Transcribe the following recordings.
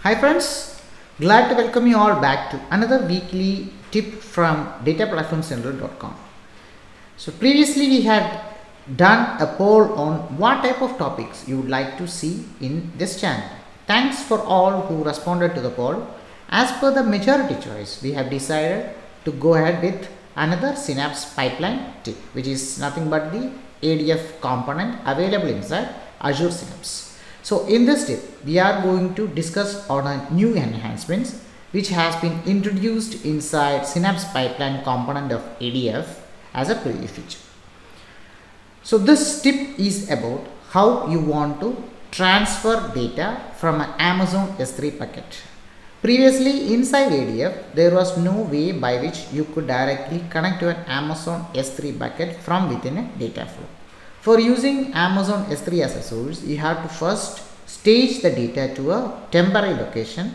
Hi friends, glad to welcome you all back to another weekly tip from dataplatformcentral.com. So previously we had done a poll on what type of topics you would like to see in this channel. Thanks for all who responded to the poll. As per the majority choice, we have decided to go ahead with another Synapse pipeline tip, which is nothing but the ADF component available inside Azure Synapse. So in this tip, we are going to discuss on a new enhancements which has been introduced inside Synapse pipeline component of ADF as a preview feature. So this tip is about how you want to transfer data from an Amazon S3 bucket. Previously inside ADF, there was no way by which you could directly connect to an Amazon S3 bucket from within a data flow. For using Amazon S3 as a source, you have to first stage the data to a temporary location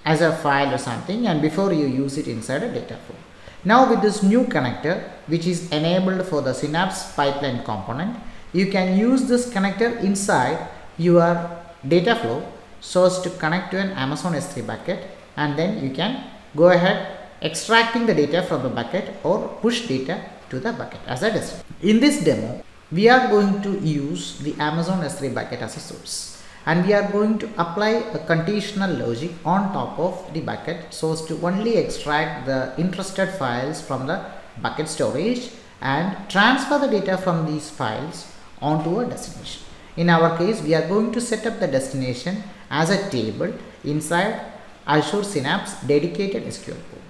as a file or something, and before you use it inside a data flow. Now with this new connector which is enabled for the Synapse pipeline component, you can use this connector inside your data flow so as to connect to an Amazon S3 bucket, and then you can go ahead extracting the data from the bucket or push data to the bucket as a destination. In this demo, we are going to use the Amazon S3 bucket as a source, and we are going to apply a conditional logic on top of the bucket so as to only extract the interested files from the bucket storage and transfer the data from these files onto a destination. In our case, we are going to set up the destination as a table inside Azure Synapse dedicated SQL pool.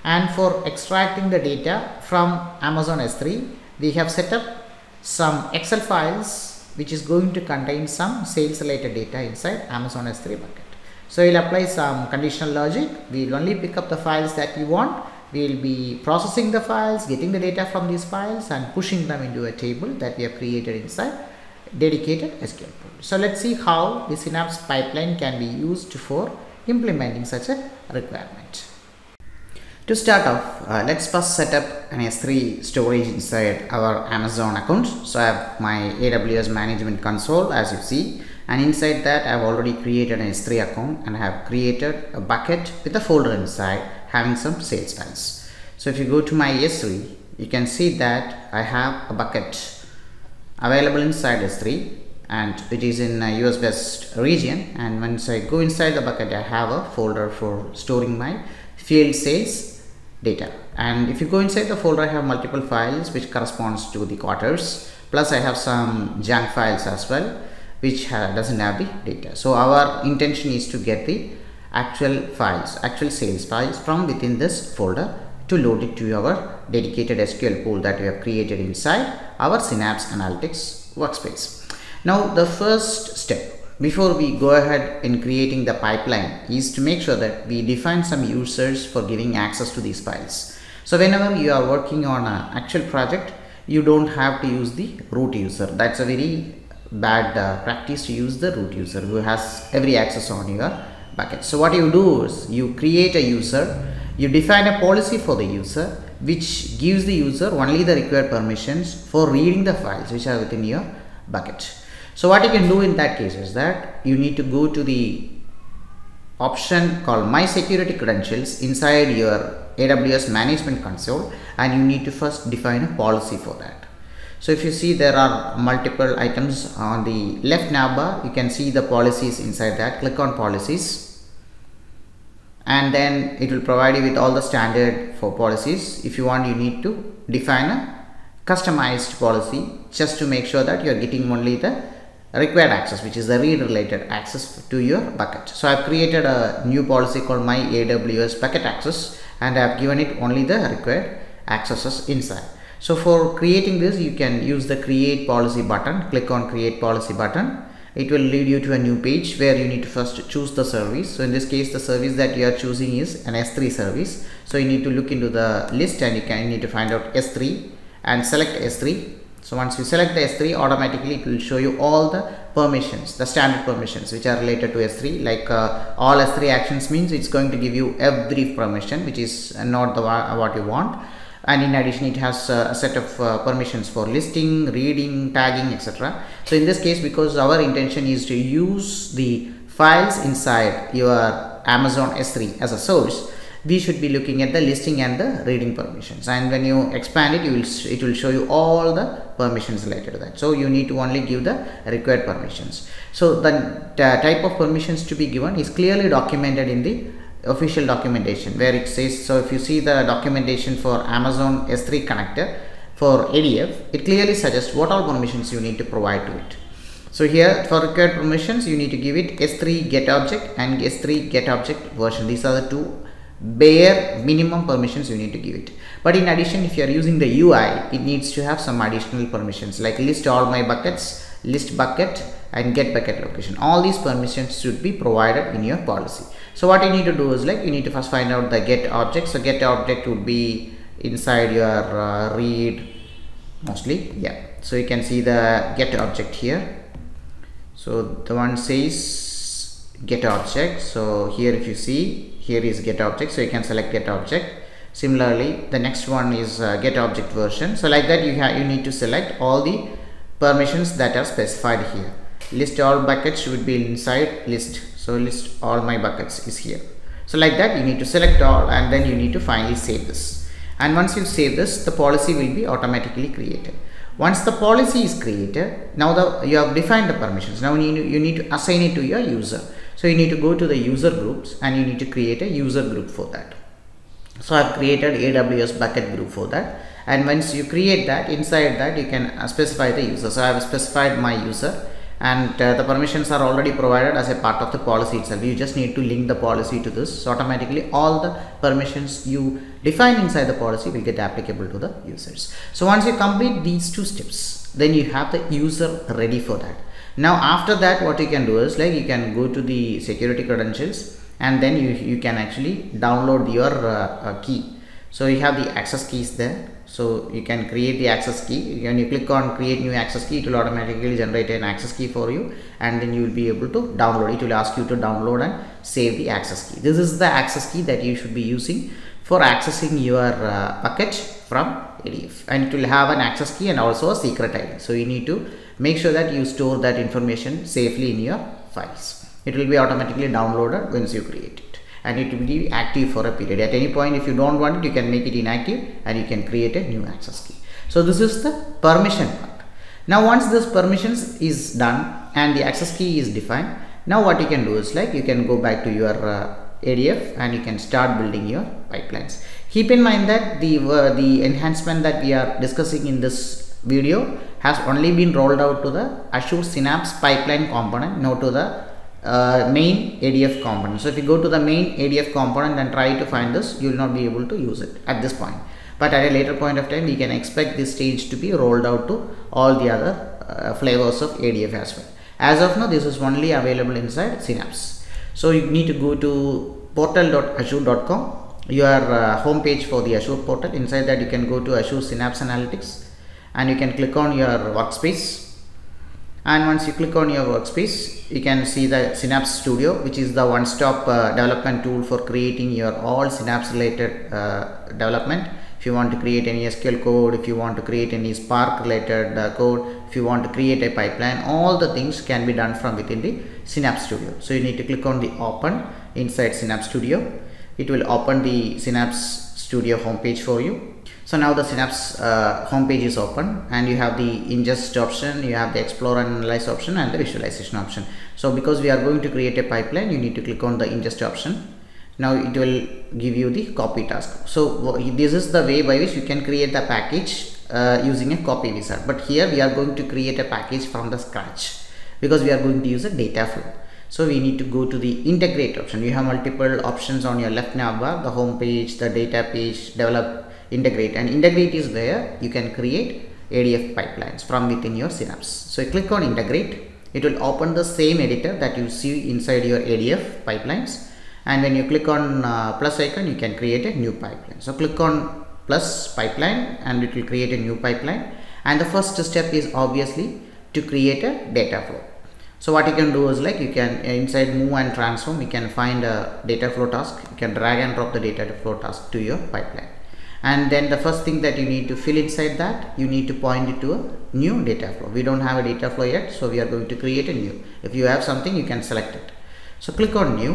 And for extracting the data from Amazon S3, we have set up some Excel files which is going to contain some sales related data inside Amazon S3 bucket. So we'll apply some conditional logic. We'll only pick up the files that we want. We'll be processing the files, getting the data from these files and pushing them into a table that we have created inside dedicated SQL pool. So let's see how the Synapse pipeline can be used for implementing such a requirement. To start off, let's first set up an S3 storage inside our Amazon account. So I have my AWS management console as you see, and inside that I have already created an S3 account and I have created a bucket with a folder inside having some sales files. So if you go to my S3, you can see that I have a bucket available inside S3 and it is in a US West region, and once I go inside the bucket, I have a folder for storing my field sales data. And if you go inside the folder, I have multiple files which corresponds to the quarters, plus I have some junk files as well which doesn't have the data. So our intention is to get the actual files, actual sales files from within this folder to load it to our dedicated SQL pool that we have created inside our Synapse Analytics workspace. Now the first step before we go ahead in creating the pipeline is to make sure that we define some users for giving access to these files. So whenever you are working on an actual project, you don't have to use the root user. That's a very bad practice to use the root user who has every access on your bucket. So what you do is you create a user, you define a policy for the user which gives the user only the required permissions for reading the files which are within your bucket. So what you can do in that case is that you need to go to the option called My Security Credentials inside your AWS Management Console, and you need to first define a policy for that. So if you see, there are multiple items on the left navbar. You can see the policies inside that. Click on policies and then it will provide you with all the standard for policies. If you want, you need to define a customized policy just to make sure that you are getting only the required access, which is the read related access to your bucket. So I have created a new policy called My AWS Bucket Access, and I have given it only the required accesses inside. So for creating this, you can use the create policy button. Click on create policy button. It will lead you to a new page where you need to first choose the service. So in this case, the service that you are choosing is an S3 service. So you need to look into the list and you need to find out S3 and select S3. So once you select the S3, automatically it will show you all the permissions, the standard permissions which are related to S3. Like all S3 actions means it's going to give you every permission which is not the what you want. And in addition, it has a set of permissions for listing, reading, tagging, etc. So in this case, because our intention is to use the files inside your Amazon S3 as a source, we should be looking at the listing and the reading permissions, and when you expand it, it will show you all the permissions related to that. So you need to only give the required permissions. So the type of permissions to be given is clearly documented in the official documentation, where it says, so if you see the documentation for Amazon S3 connector for ADF, it clearly suggests what all permissions you need to provide to it. So here for required permissions, you need to give it S3 get object and S3 get object version. These are the two bare minimum permissions you need to give it. But in addition, if you are using the UI, it needs to have some additional permissions like list all my buckets, list bucket, and get bucket location. All these permissions should be provided in your policy. So what you need to do is, like, you need to first find out the get object. So get object would be inside your read mostly. Yeah, so you can see the get object here. So the one says get object. So here if you see, here is get object, so you can select get object. Similarly, the next one is get object version. So like that, you need to select all the permissions that are specified here. List all buckets should be inside list. So list all my buckets is here. So like that, you need to select all, and then you need to finally save this. And once you save this, the policy will be automatically created. Once the policy is created, now you have defined the permissions. Now you need to assign it to your user. So you need to go to the user groups, and you need to create a user group for that. So I've created AWS bucket group for that. And once you create that, inside that you can specify the user. So I have specified my user, and the permissions are already provided as a part of the policy itself. You just need to link the policy to this. So automatically all the permissions you define inside the policy will get applicable to the users. So once you complete these two steps, then you have the user ready for that. Now after that, what you can do is, like, you can go to the security credentials, and then you can actually download your key. So you have the access keys there. So you can create the access key. When you click on create new access key, it will automatically generate an access key for you, and then you will be able to download it. Will ask you to download and save the access key. This is the access key that you should be using for accessing your bucket from ADF, and it will have an access key and also a secret ID. So you need to make sure that you store that information safely in your files. It will be automatically downloaded once you create it, and it will be active for a period. At any point, if you don't want it, you can make it inactive, and you can create a new access key. So this is the permission part. Now once this permissions is done and the access key is defined, now what you can do is, like, you can go back to your ADF, and you can start building your pipelines. Keep in mind that the enhancement that we are discussing in this video has only been rolled out to the Azure Synapse pipeline component, not to the main ADF component. So if you go to the main ADF component and try to find this, you will not be able to use it at this point. But at a later point of time, we can expect this stage to be rolled out to all the other flavors of ADF as well. As of now, this is only available inside Synapse. So you need to go to portal.azure.com, your home page for the Azure portal. Inside that, you can go to Azure Synapse Analytics, and you can click on your workspace. And once you click on your workspace, you can see the Synapse Studio, which is the one-stop development tool for creating your all Synapse related development. If you want to create any SQL code, if you want to create any Spark related code, if you want to create a pipeline, all the things can be done from within the Synapse Studio. So you need to click on the open inside Synapse Studio. It will open the Synapse Studio homepage for you. So now the Synapse homepage is open, and you have the ingest option, you have the explore and analyze option, and the visualization option. So because we are going to create a pipeline, you need to click on the ingest option. Now it will give you the copy task. So this is the way by which you can create the package using a copy wizard. But here we are going to create a package from the scratch, because we are going to use a data flow. So we need to go to the integrate option. You have multiple options on your left navbar, the home page, the data page, develop, integrate, and integrate is where you can create ADF pipelines from within your Synapse. So you click on integrate. It will open the same editor that you see inside your ADF pipelines, and when you click on plus icon, you can create a new pipeline. So click on plus pipeline, and it will create a new pipeline, and the first step is obviously to create a data flow. So what you can do is, like, you can inside move and transform, you can find a data flow task. You can drag and drop the data flow task to your pipeline, and then the first thing that you need to fill inside that, you need to point it to a new data flow. We don't have a data flow yet, so we are going to create a new. If you have something, you can select it. So click on new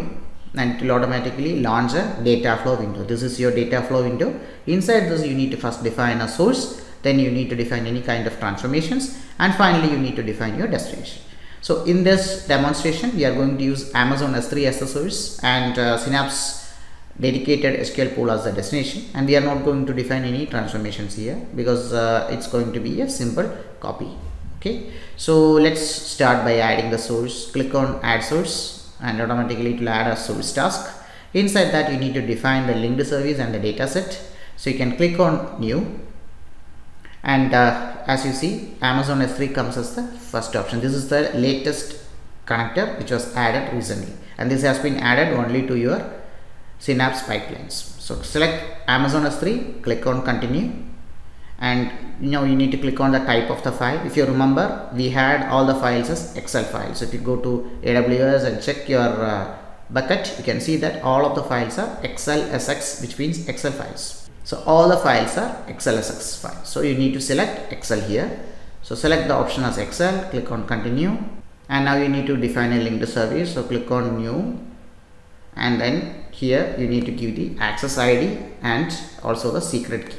and it will automatically launch a data flow window. This is your data flow window. Inside this you need to first define a source, then you need to define any kind of transformations, and finally you need to define your destination. So in this demonstration we are going to use Amazon S3 as the source and Synapse dedicated SQL pool as the destination, and we are not going to define any transformations here because it's going to be a simple copy. Okay, so let's start by adding the source. Click on add source and automatically it will add a source task. Inside that you need to define the linked service and the data set. So you can click on new, and as you see Amazon S3 comes as the first option. This is the latest connector which was added recently, and this has been added only to your Synapse pipelines. So select Amazon S3, click on continue, and you need to click on the type of the file. If you remember, we had all the files as Excel files. So if you go to AWS and check your bucket, you can see that all of the files are XLSX, which means Excel files. So all the files are XLSX files. So you need to select Excel here. So select the option as Excel, click on continue, and now you need to define a linked service. So click on new, and then here you need to give the access ID and also the secret key.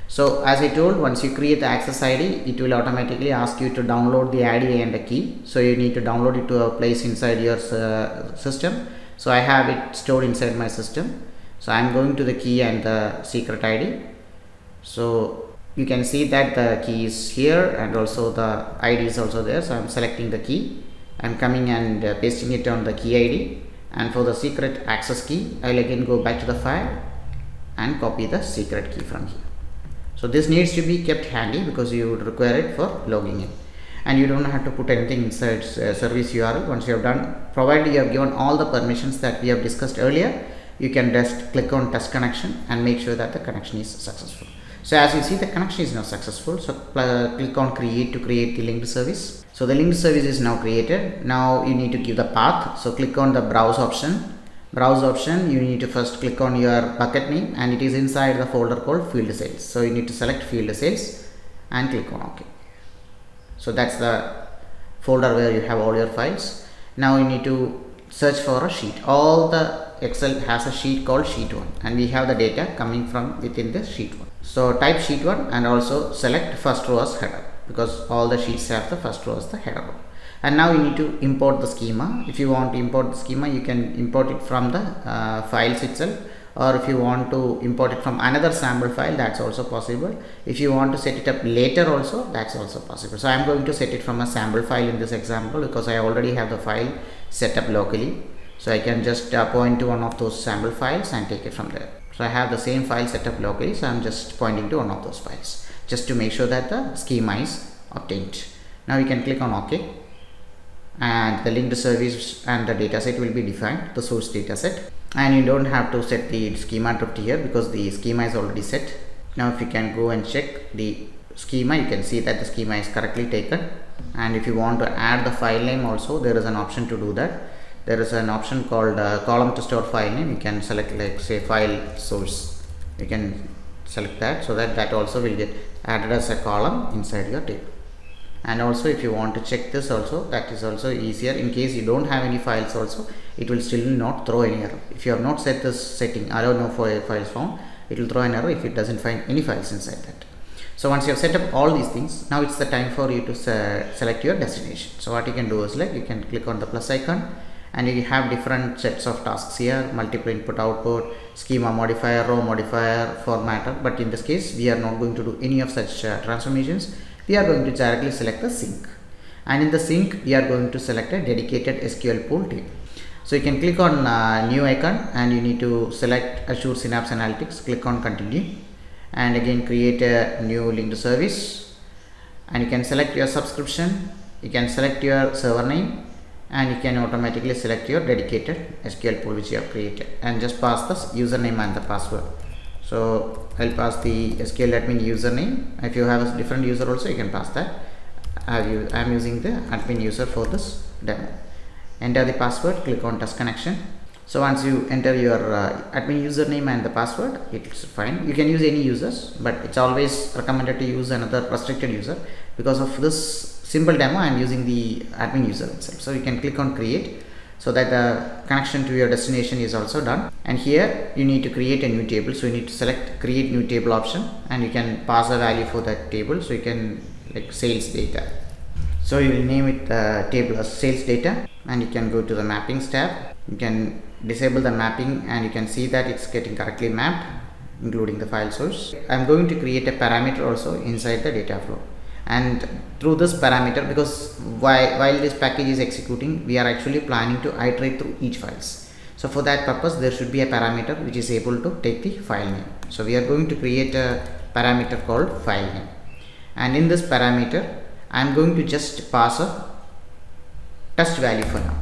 So as I told, once you create the access ID, it will automatically ask you to download the ID and the key. So you need to download it to a place inside your system. So I have it stored inside my system. So I'm going to the key and the secret ID. So you can see that the key is here and also the ID is also there. So I'm selecting the key. I'm coming and pasting it on the key ID. And for the secret access key, I'll again go back to the file and copy the secret key from here. So this needs to be kept handy because you would require it for logging in, and you don't have to put anything inside service URL. Once you have done, provided you have given all the permissions that we have discussed earlier, you can just click on test connection and make sure that the connection is successful. So as you see, the connection is now successful. So click on create to create the linked service. So the linked service is now created. Now you need to give the path. So click on the browse option. Browse option, you need to first click on your bucket name, and it is inside the folder called field sales. So you need to select field sales and click on OK. So that's the folder where you have all your files. Now you need to search for a sheet. All the Excel has a sheet called sheet 1, and we have the data coming from within the sheet 1. So type sheet 1 and also select first row as header, because all the sheets have the first row as the header row. And now you need to import the schema. If you want to import the schema, you can import it from the files itself, or if you want to import it from another sample file, that's also possible. If you want to set it up later also, that's also possible. So I'm going to set it from a sample file in this example because I already have the file set up locally. So I can just point to one of those sample files and take it from there. So I have the same file set up locally, so I'm just pointing to one of those files just to make sure that the schema is obtained. Now you can click on OK, and the linked service and the dataset will be defined, the source dataset, and you don't have to set the schema drift here because the schema is already set. Now if you can go and check the schema, you can see that the schema is correctly taken. And if you want to add the file name also, there is an option to do that. There is an option called column to store file name. You can select, like say, file source. You can select that, so that also will get added as a column inside your table. And also if you want to check this also, that is also easier. In case you don't have any files also, it will still not throw any error. If you have not set this setting, allow no files found, it will throw an error if it doesn't find any files inside that. So once you have set up all these things, now it's the time for you to select your destination. So what you can do is, like, you can click on the plus icon, and you have different sets of tasks here: multiple input output, schema modifier, row modifier, formatter. But in this case we are not going to do any of such transformations. We are going to directly select the sync, and in the sync we are going to select a dedicated SQL pool table. So you can click on new icon, and you need to select Azure Synapse Analytics. Click on continue, and again create a new linked service, and you can select your subscription, you can select your server name, and you can automatically select your dedicated SQL pool which you have created, and just pass the username and the password. So I'll pass the SQL admin username. If you have a different user also, you can pass that. I'm using the admin user for this demo. Enter the password, click on test connection. So once you enter your admin username and the password, it's fine. You can use any users, but it's always recommended to use another restricted user. Because of this simple demo, I'm using the admin user itself. So you can click on create. so that the connection to your destination is also done. And here you need to create a new table, so you need to select create new table option, and you can pass a value for that table. So you can like sales data, so you will name it table as sales data, and you can go to the mappings tab. You can disable the mapping and you can see that it's getting correctly mapped including the file source. I'm going to create a parameter also inside the data flow, and through this parameter, because while this package is executing, we are actually planning to iterate through each files. So for that purpose there should be a parameter which is able to take the file name. So we are going to create a parameter called file name, and in this parameter I'm going to just pass a test value for now.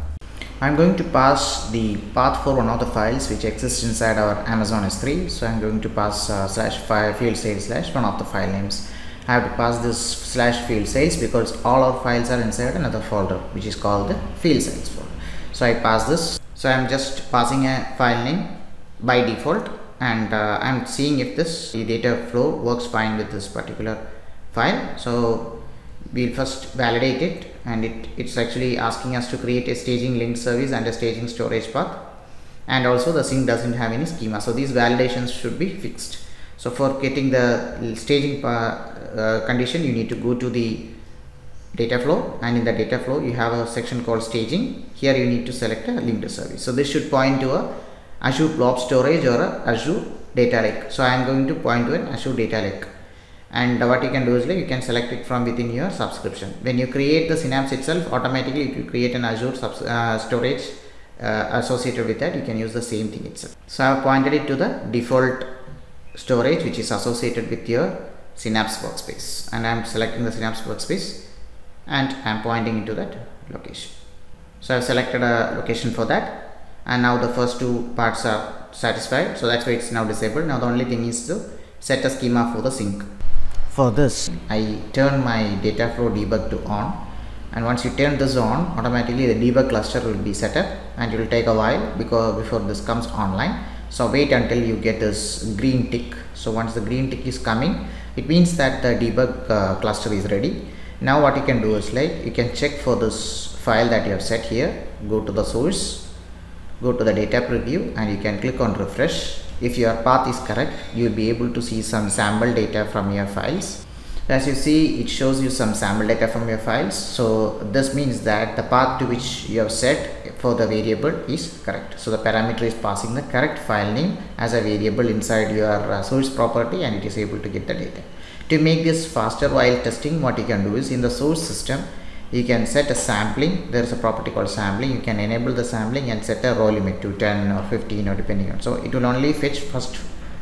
I'm going to pass the path for one of the files which exists inside our Amazon S3. So I'm going to pass /field sales / one of the file names. I have to pass this /field sales because all our files are inside another folder which is called the field sales folder. So I pass this. So I'm just passing a file name by default, and I'm seeing if the data flow works fine with this particular file. So we'll first validate it, and it's actually asking us to create a staging link service and a staging storage path, and also the sync doesn't have any schema, so these validations should be fixed. So for getting the staging condition, you need to go to the data flow, and in the data flow you have a section called staging. Here you need to select a linked service. So this should point to a Azure Blob Storage or a Azure Data Lake. So I am going to point to an Azure Data Lake. And what you can do is like you can select it from within your subscription. When you create the Synapse itself, automatically it will create an Azure storage associated with that. You can use the same thing itself. So I have pointed it to the default storage which is associated with your Synapse workspace, and I am selecting the Synapse workspace and I am pointing into that location. So I have selected a location for that, and now the first two parts are satisfied, so that's why it's now disabled. Now the only thing is to set a schema for the sync. For this, I turn my data flow debug to on, and once you turn this on, automatically the debug cluster will be set up, and it will take a while before this comes online. So wait until you get this green tick. So once the green tick is coming, it means that the debug cluster is ready. Now what you can do is like you can check for this file that you have set here. Go to the source, go to the data preview, and you can click on refresh. If your path is correct, you will be able to see some sample data from your files. As you see, it shows you some sample data from your files. So this means that the path to which you have set for the variable is correct. So the parameter is passing the correct file name as a variable inside your source property, and it is able to get the data. To make this faster while testing, what you can do is in the source system, you can set a sampling. There is a property called sampling. You can enable the sampling and set a row limit to 10 or 15 or depending on. So it will only fetch first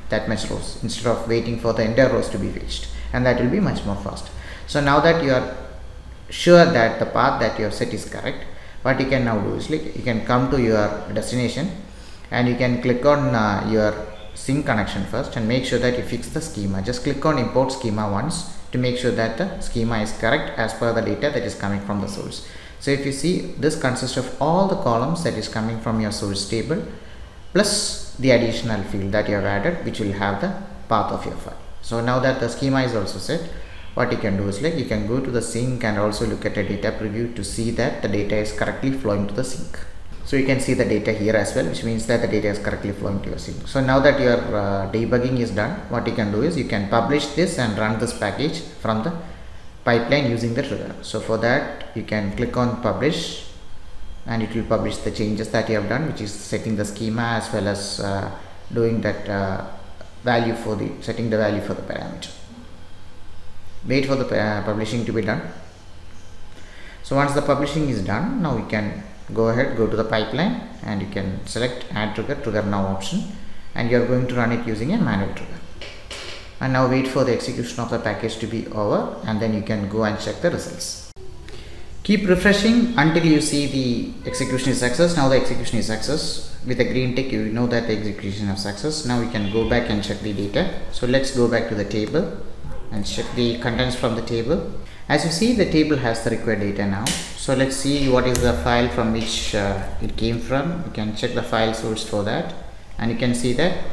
that much rows instead of waiting for the entire rows to be fetched, and that will be much more fast. So now that you are sure that the path that you have set is correct, what you can now do is like you can come to your destination and you can click on your sync connection first and make sure that you fix the schema. Just click on import schema once to make sure that the schema is correct as per the data that is coming from the source. So if you see, this consists of all the columns that is coming from your source table plus the additional field that you have added, which will have the path of your file. So now that the schema is also set, what you can do is like you can go to the sync and also look at a data preview to see that the data is correctly flowing to the sync. So you can see the data here as well, which means that the data is correctly flowing to your sync. So now that your debugging is done, what you can do is you can publish this and run this package from the pipeline using the trigger. So for that, you can click on publish, and it will publish the changes that you have done, which is setting the schema as well as doing that value for the setting the value for the parameter. Wait for the publishing to be done. So once the publishing is done, now you can go ahead, go to the pipeline, and you can select add trigger now option, and you are going to run it using a manual trigger. And now wait for the execution of the package to be over, and then you can go and check the results. Keep refreshing until you see the execution is success. Now the execution is success. With a green tick, you know that the execution is success. Now we can go back and check the data. So let's go back to the table and check the contents from the table. As you see, the table has the required data now. So let's see what is the file from which it came from. You can check the file source for that, and you can see that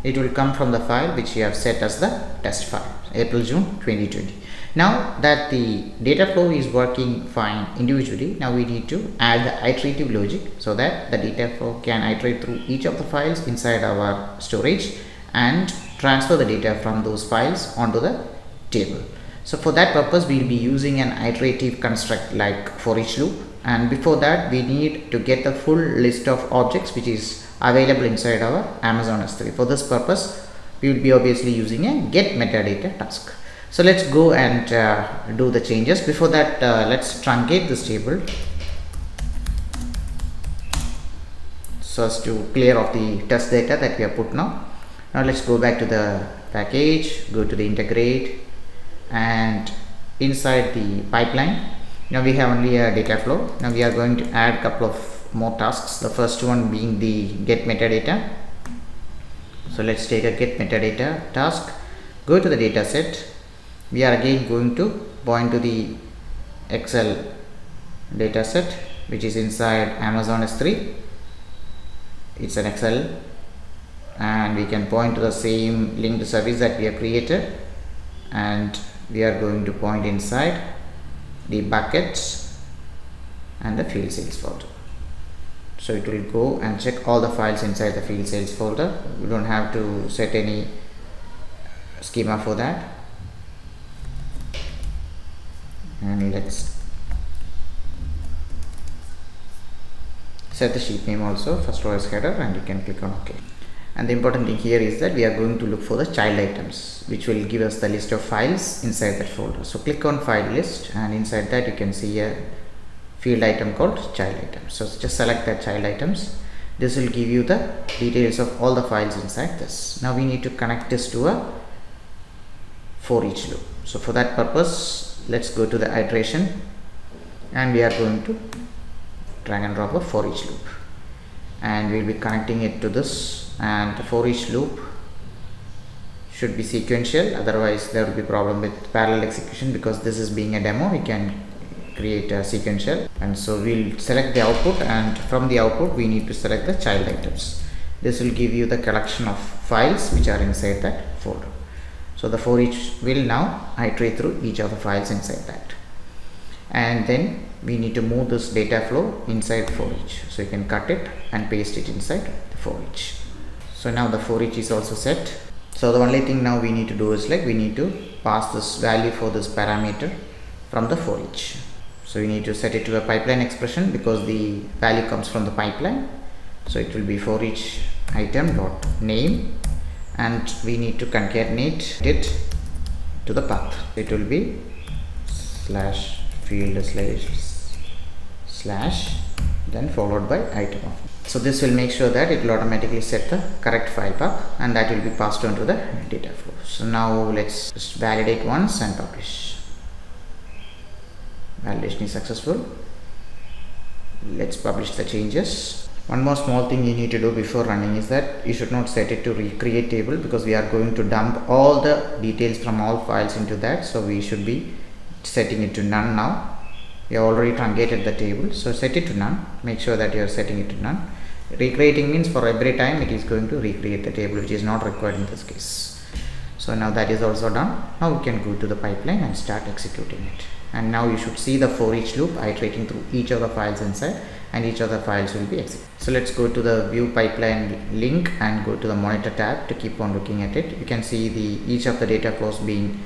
it will come from the file which you have set as the test file, April-June 2020. Now that the data flow is working fine individually, now we need to add the iterative logic so that the data flow can iterate through each of the files inside our storage and transfer the data from those files onto the table. So for that purpose, we will be using an iterative construct like for each loop, and before that we need to get the full list of objects which is available inside our Amazon S3. For this purpose, we will be obviously using a get metadata task. So let's go and do the changes. Before that, let's truncate this table so as to clear off the test data that we have put now. Now let's go back to the package, go to the integrate, and inside the pipeline, now we have only a data flow. Now we are going to add a couple of more tasks. The first one being the get metadata. So let's take a get metadata task, go to the data set. We are again going to point to the Excel data set which is inside Amazon S3. It's an Excel, and we can point to the same linked service that we have created, and we are going to point inside the buckets and the field sales folder. So it will go and check all the files inside the field sales folder. We don't have to set any schema for that. And let's set the sheet name also, first row as header, and you can click on OK. And the important thing here is that we are going to look for the child items, which will give us the list of files inside that folder. So click on file list, and inside that you can see a field item called child items. So just select that child items. This will give you the details of all the files inside this. Now we need to connect this to a for each loop. So for that purpose, let's go to the iteration, and we are going to drag and drop a for each loop, and we'll be connecting it to this. And the for each loop should be sequential, otherwise there will be problem with parallel execution. Because this is being a demo, we can create a sequential, and so we'll select the output, and from the output we need to select the child items. This will give you the collection of files which are inside that folder. So the for each will now iterate through each of the files inside that, and then we need to move this data flow inside for each. So you can cut it and paste it inside the for each. So now the for each is also set. So the only thing now we need to do is like we need to pass this value for this parameter from the for each. So we need to set it to a pipeline expression because the value comes from the pipeline. So it will be for each item dot name, and we need to concatenate it to the path. It will be slash field slash then followed by item of. So this will make sure that it will automatically set the correct file path, and that will be passed on to the data flow. So now let's just validate once and publish. Validation is successful. Let's publish the changes. One more small thing you need to do before running is that you should not set it to recreate table, because we are going to dump all the details from all files into that. So we should be setting it to none now. We have already truncated the table, so set it to none. Make sure that you are setting it to none. Recreating means for every time it is going to recreate the table, which is not required in this case. So now that is also done. Now we can go to the pipeline and start executing it. And now you should see the for each loop iterating through each of the files inside, and each of the files will be executed. So let's go to the view pipeline link and go to the monitor tab to keep on looking at it. You can see each of the data flows being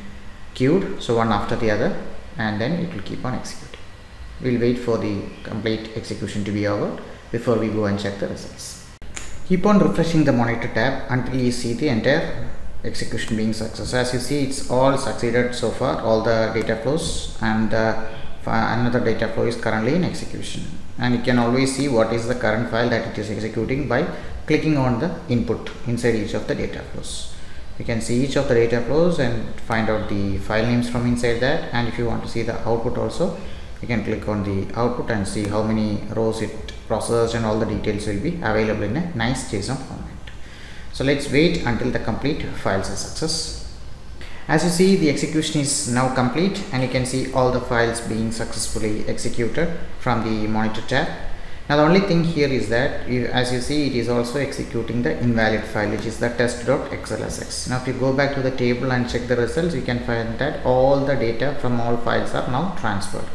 queued, so one after the other, and then it will keep on executing. We'll wait for the complete execution to be over before we go and check the results. Keep on refreshing the monitor tab until you see the entire execution being success. As you see, it's all succeeded so far, all the data flows, and another data flow is currently in execution. And you can always see what is the current file that it is executing by clicking on the input inside each of the data flows. You can see each of the data flows and find out the file names from inside that. And if you want to see the output also, you can click on the output and see how many rows it processed, and all the details will be available in a nice JSON format. So let's wait until the complete files are success. As you see, the execution is now complete, and you can see all the files being successfully executed from the monitor tab. Now the only thing here is that as you see, it is also executing the invalid file, which is the test.xlsx. Now if you go back to the table and check the results, you can find that all the data from all files are now transferred.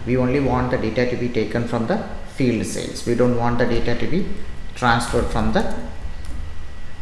We only want the data to be taken from the field sales. We don't want the data to be transferred from the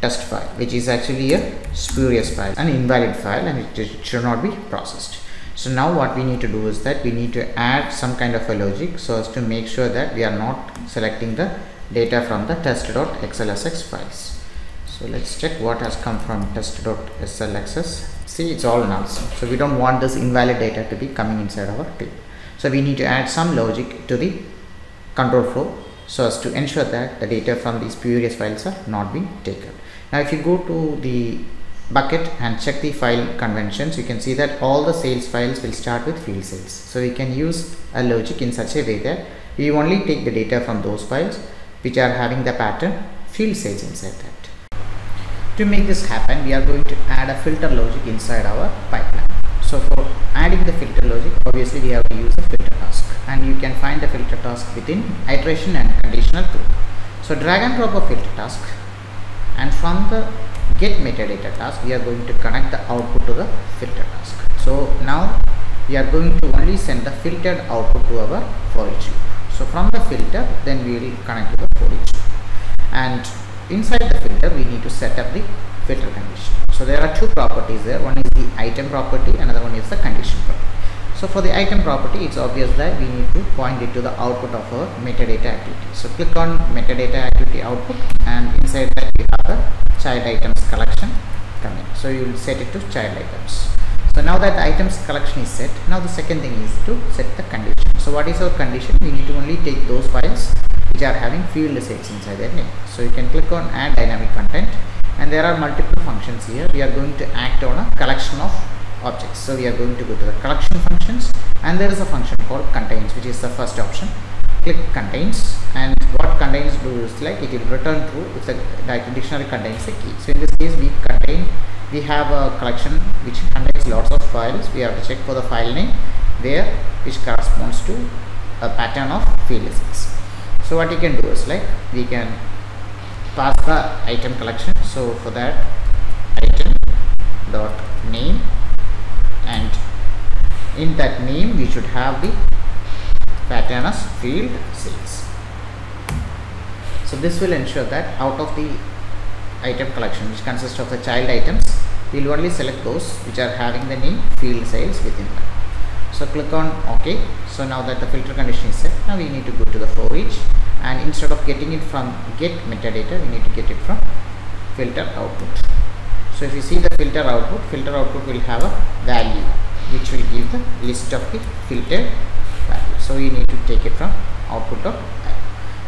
test file, which is actually a spurious file, an invalid file, and it should not be processed. So now what we need to do is that we need to add some kind of a logic so as to make sure that we are not selecting the data from the test.xlsx files. So let's check what has come from test.xlsx. See, it's all null. So we don't want this invalid data to be coming inside our table. So we need to add some logic to the control flow so as to ensure that the data from these spurious files are not being taken. Now if you go to the bucket and check the file conventions, you can see that all the sales files will start with field sales. So we can use a logic in such a way that we only take the data from those files which are having the pattern field sales inside that. To make this happen, we are going to add a filter logic inside our pipeline. So for adding the filter logic, obviously we have to use a filter task, and you can find the filter task within iteration and conditional tool. So drag and drop a filter task, and from the get metadata task we are going to connect the output to the filter task. So now we are going to only send the filtered output to our for each loop. So from the filter, then we will connect to the for each loop, and inside the filter we need to set up the filter condition. So there are two properties there. One is the item property, another one is the condition property. So for the item property, it's obvious that we need to point it to the output of our metadata activity. So click on metadata activity output, and inside that we have the child items collection coming. So you will set it to child items. So now that the items collection is set, now the second thing is to set the condition. So what is our condition? We need to only take those files which are having field sales inside their name. So you can click on add dynamic content, and there are multiple functions here. We are going to act on a collection of objects. So we are going to go to the collection functions, and there is a function called contains, which is the first option. Click contains, and what contains do is like it will return true if the dictionary contains a key. So in this case we have a collection which contains lots of files. We have to check for the file name there which corresponds to a pattern of field sales. So what you can do is like we can pass the item collection. So for that, item dot name, and in that name we should have the pattern as field sales. So this will ensure that out of the item collection, which consists of the child items, we will only select those which are having the name field sales within them. So click on OK. So now that the filter condition is set, now we need to go to the for each, and instead of getting it from get metadata, we need to get it from filter output. So if you see the filter output will have a value which will give the list of the filtered value. So you need to take it from output.value.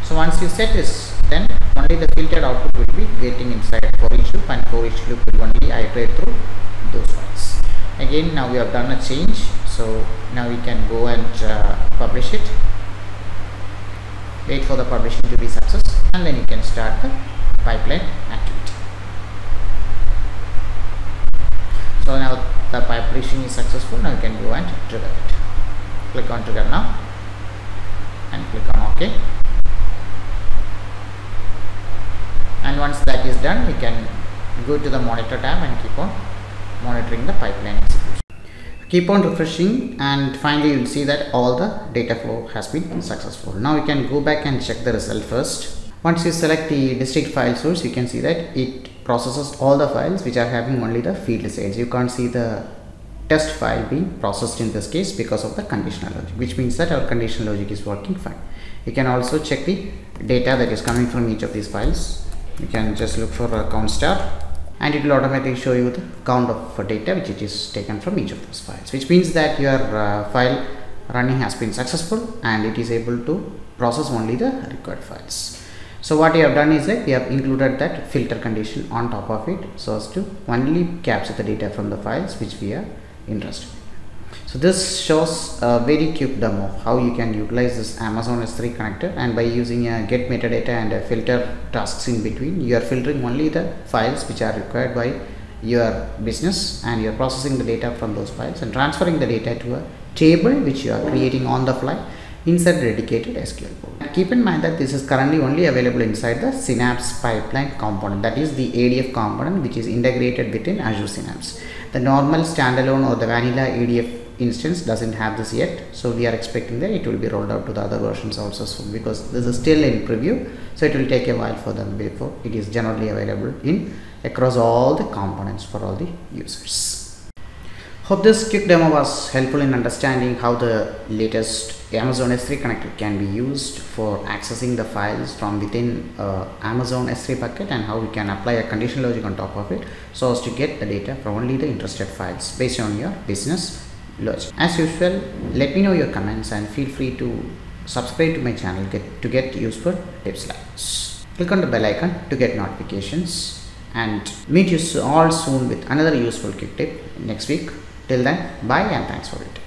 So once you set this, then only the filtered output will be getting inside for each loop, and for each loop will only iterate through those files. Again, now we have done a change. So now we can go and publish it. Wait for the publishing to be success, and then you can start the pipeline activity. So now the publishing is successful. Now you can go and trigger it. Click on trigger now, and click on OK. And once that is done, we can go to the monitor tab and keep on monitoring the pipeline execution. Keep on refreshing, and finally you will see that all the data flow has been successful. Now you can go back and check the result first. Once you select the distinct file source, you can see that it processes all the files which are having only the field sales. You can't see the test file being processed in this case because of the conditional logic, which means that our conditional logic is working fine. You can also check the data that is coming from each of these files. You can just look for a count star, and it will automatically show you the count of data which it is taken from each of those files, which means that your file running has been successful and it is able to process only the required files. So what we have done is that we have included that filter condition on top of it so as to only capture the data from the files which we are interested in. So this shows a very quick demo of how you can utilize this Amazon S3 connector, and by using a get metadata and a filter tasks in between, you are filtering only the files which are required by your business, and you are processing the data from those files and transferring the data to a table which you are creating on the fly, inside the dedicated SQL board. Keep in mind that this is currently only available inside the Synapse Pipeline component, that is the ADF component which is integrated within Azure Synapse. The normal standalone or the vanilla ADF instance doesn't have this yet, so we are expecting that it will be rolled out to the other versions also soon, because this is still in preview, so it will take a while for them before it is generally available in across all the components for all the users. Hope this quick demo was helpful in understanding how the latest Amazon S3 connector can be used for accessing the files from within Amazon S3 bucket, and how we can apply a conditional logic on top of it so as to get the data from only the interested files based on your business logic. As usual, let me know your comments and feel free to subscribe to my channel to get useful tips like this. Click on the bell icon to get notifications, and meet you all soon with another useful quick tip next week. Till then, bye and thanks for it.